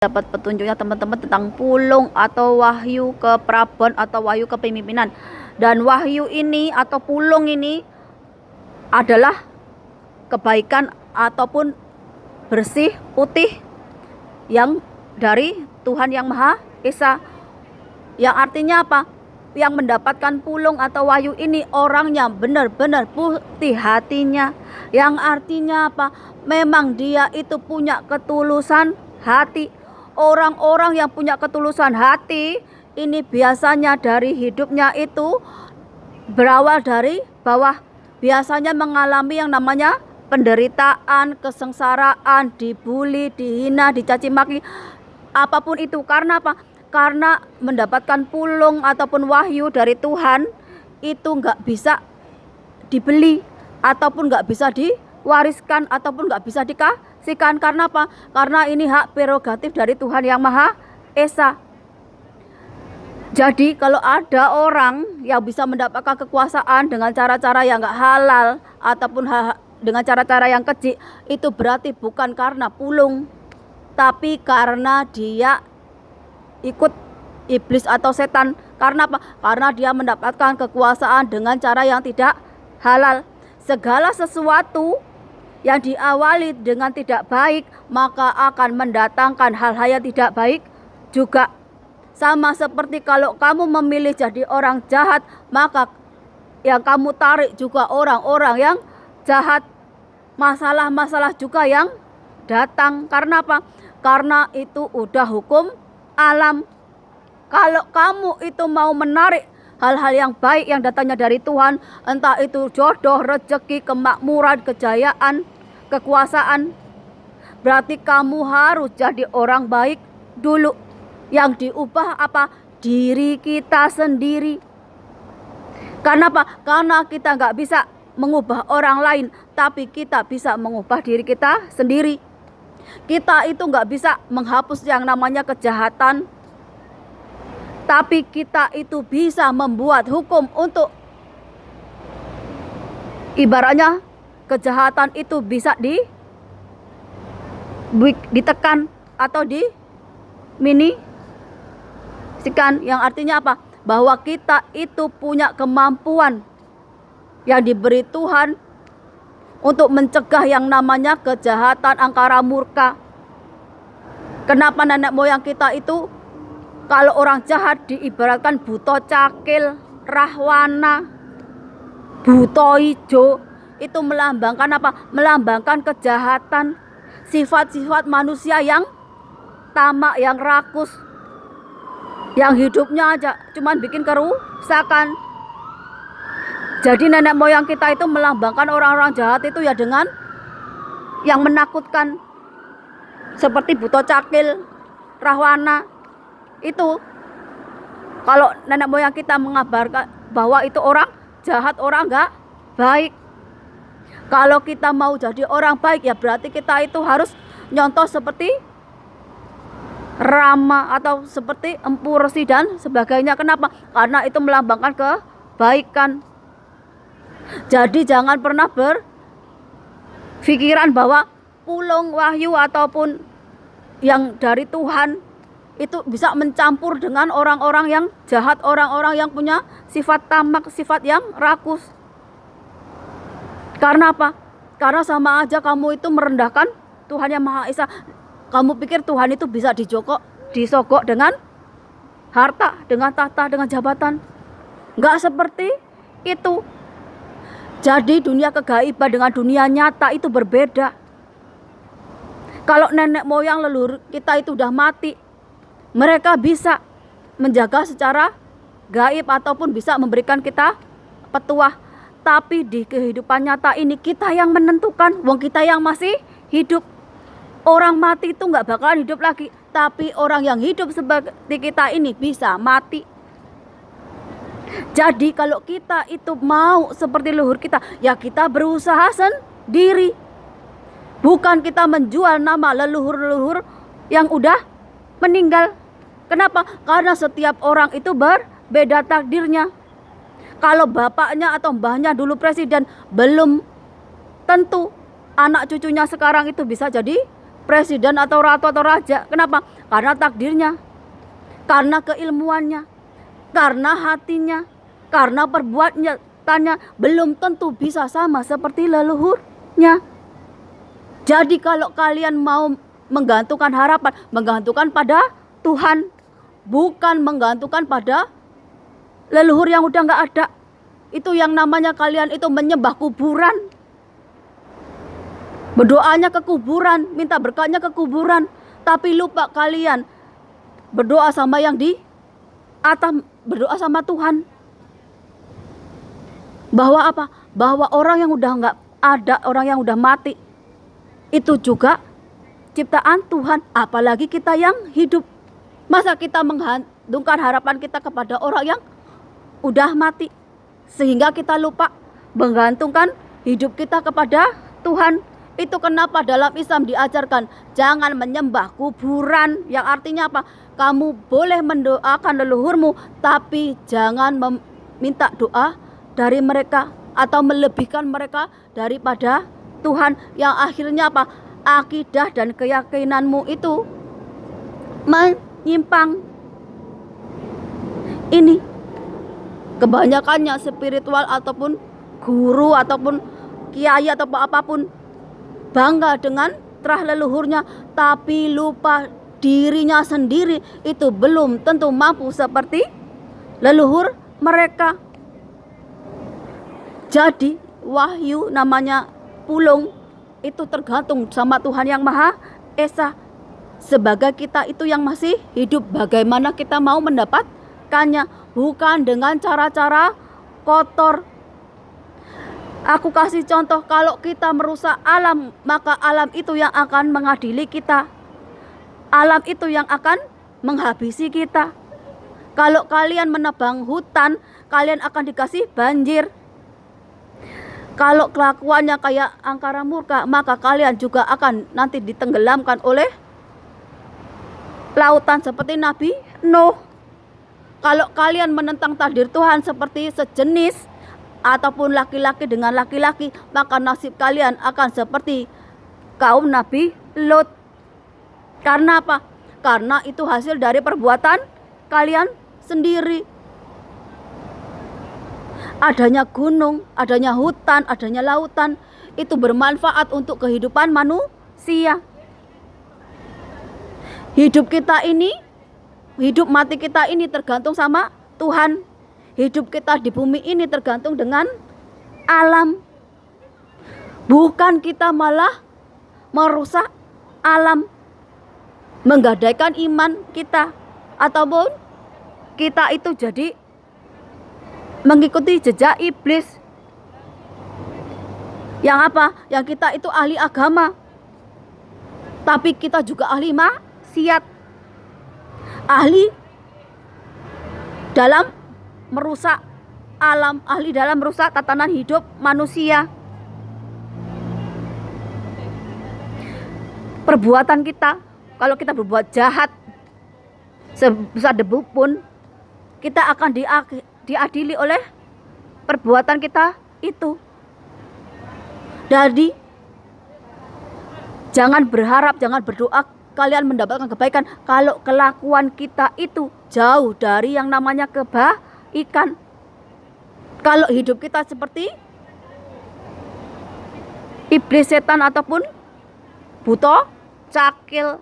dapat petunjuknya teman-teman tentang pulung atau wahyu keprabon atau wahyu kepemimpinan. Dan wahyu ini atau pulung ini adalah kebaikan ataupun bersih, putih yang dari Tuhan Yang Maha Esa. Yang artinya apa? Yang mendapatkan pulung atau wahyu ini orangnya benar-benar putih hatinya. Yang artinya apa? Memang dia itu punya ketulusan hati. Orang-orang yang punya ketulusan hati ini biasanya dari hidupnya itu berawal dari bawah. Biasanya mengalami yang namanya penderitaan, kesengsaraan, dibully, dihina, dicaci maki, apapun itu. Karena apa? Karena mendapatkan pulung ataupun wahyu dari Tuhan itu nggak bisa dibeli ataupun nggak bisa diwariskan ataupun nggak bisa dikasihkan. Karena apa? Karena ini hak prerogatif dari Tuhan Yang Maha Esa. Jadi kalau ada orang yang bisa mendapatkan kekuasaan dengan cara-cara yang nggak halal ataupun dengan cara-cara yang keji, itu berarti bukan karena pulung, tapi karena dia ikut iblis atau setan. Karena apa? Karena dia mendapatkan kekuasaan dengan cara yang tidak halal. Segala sesuatu yang diawali dengan tidak baik maka akan mendatangkan hal-hal yang tidak baik juga. Sama seperti kalau kamu memilih jadi orang jahat, maka yang kamu tarik juga orang-orang yang jahat. Masalah-masalah juga yang datang. Karena apa? Karena itu udah hukum alam. Kalau kamu itu mau menarik hal-hal yang baik yang datangnya dari Tuhan, entah itu jodoh, rezeki, kemakmuran, kejayaan, kekuasaan, berarti kamu harus jadi orang baik dulu. Yang diubah apa? Diri kita sendiri. Karena apa? Karena kita nggak bisa mengubah orang lain, tapi kita bisa mengubah diri kita sendiri. Kita itu nggak bisa menghapus yang namanya kejahatan, tapi kita itu bisa membuat hukum untuk ibaratnya kejahatan itu bisa ditekan atau yang artinya apa? Bahwa kita itu punya kemampuan yang diberi Tuhan untuk mencegah yang namanya kejahatan angkara murka. Kenapa nenek moyang kita itu kalau orang jahat diibaratkan buto cakil, rahwana, buto ijo, itu melambangkan apa? Melambangkan kejahatan, sifat-sifat manusia yang tamak, yang rakus, yang hidupnya aja cuman bikin kerusakan. Jadi nenek moyang kita itu melambangkan orang-orang jahat itu ya dengan yang menakutkan seperti buto cakil, rahwana. Itu kalau nenek moyang kita mengabarkan bahwa itu orang jahat, orang nggak baik. Kalau kita mau jadi orang baik ya berarti kita itu harus nyontoh seperti Rama atau seperti Empu Resi dan sebagainya. Kenapa? Karena itu melambangkan kebaikan. Jadi jangan pernah berpikiran bahwa pulung wahyu ataupun yang dari Tuhan itu bisa mencampur dengan orang-orang yang jahat, orang-orang yang punya sifat tamak, sifat yang rakus. Karena apa? Karena sama aja kamu itu merendahkan Tuhan Yang Maha Esa. Kamu pikir Tuhan itu bisa disogok dengan harta, dengan tahta, dengan jabatan? Enggak seperti itu. Jadi dunia kegaiban dengan dunia nyata itu berbeda. Kalau nenek moyang leluhur kita itu udah mati, mereka bisa menjaga secara gaib ataupun bisa memberikan kita petuah. Tapi di kehidupan nyata ini kita yang menentukan, wong kita yang masih hidup. Orang mati itu nggak bakalan hidup lagi, tapi orang yang hidup seperti kita ini bisa mati. Jadi kalau kita itu mau seperti leluhur kita, ya kita berusaha sendiri. Bukan kita menjual nama leluhur-leluhur yang udah meninggal. Kenapa? Karena setiap orang itu berbeda takdirnya. Kalau bapaknya atau mbahnya dulu presiden, belum tentu anak cucunya sekarang itu bisa jadi presiden atau ratu atau raja. Kenapa? Karena takdirnya, karena keilmuannya, karena hatinya, karena perbuatannya belum tentu bisa sama seperti leluhurnya. Jadi kalau kalian mau menggantungkan harapan, menggantungkan pada Tuhan, bukan menggantungkan pada leluhur yang udah gak ada. Itu yang namanya kalian itu menyembah kuburan. Berdoanya ke kuburan, minta berkatnya ke kuburan. Tapi lupa kalian berdoa sama yang di atas, berdoa sama Tuhan. Bahwa apa? Bahwa orang yang udah gak ada, orang yang udah mati, itu juga ciptaan Tuhan. Apalagi kita yang hidup. Masa kita menggantungkan harapan kita kepada orang yang udah mati, sehingga kita lupa menggantungkan hidup kita kepada Tuhan. Itu kenapa dalam Islam diajarkan jangan menyembah kuburan. Yang artinya apa? Kamu boleh mendoakan leluhurmu, tapi jangan meminta doa dari mereka atau melebihkan mereka daripada Tuhan. Yang akhirnya apa? Akidah dan keyakinanmu itu menyimpang. Ini kebanyakannya spiritual ataupun guru ataupun kiai ataupun apapun bangga dengan terah leluhurnya, tapi lupa dirinya sendiri itu belum tentu mampu seperti leluhur mereka. Jadi wahyu namanya pulung itu tergantung sama Tuhan yang Maha Esa. Sebagai kita itu yang masih hidup, bagaimana kita mau mendapatkannya? Bukan dengan cara-cara kotor. Aku kasih contoh, kalau kita merusak alam, maka alam itu yang akan mengadili kita. Alam itu yang akan menghabisi kita. Kalau kalian menebang hutan, kalian akan dikasih banjir. Kalau kelakuannya kayak angkara murka, maka kalian juga akan nanti ditenggelamkan oleh lautan seperti Nabi Nuh. Kalau kalian menentang takdir Tuhan seperti sejenis ataupun laki-laki dengan laki-laki, maka nasib kalian akan seperti kaum Nabi Lot. Karena apa? Karena itu hasil dari perbuatan kalian sendiri. Adanya gunung, adanya hutan, adanya lautan, itu bermanfaat untuk kehidupan manusia. Hidup kita ini, hidup mati kita ini tergantung sama Tuhan. Hidup kita di bumi ini tergantung dengan alam. Bukan kita malah merusak alam, menggadaikan iman kita, ataupun kita itu jadi mengikuti jejak iblis. Yang apa? Yang kita itu ahli agama, tapi kita juga ahli maksiat, ahli dalam merusak alam, ahli dalam merusak tatanan hidup manusia. Perbuatan kita, kalau kita berbuat jahat sebesar debu pun, kita akan diadili oleh perbuatan kita itu. Jadi jangan berharap, jangan berdoa kalian mendapatkan kebaikan kalau kelakuan kita itu jauh dari yang namanya kebaikan. Kalau hidup kita seperti iblis, setan ataupun buto cakil,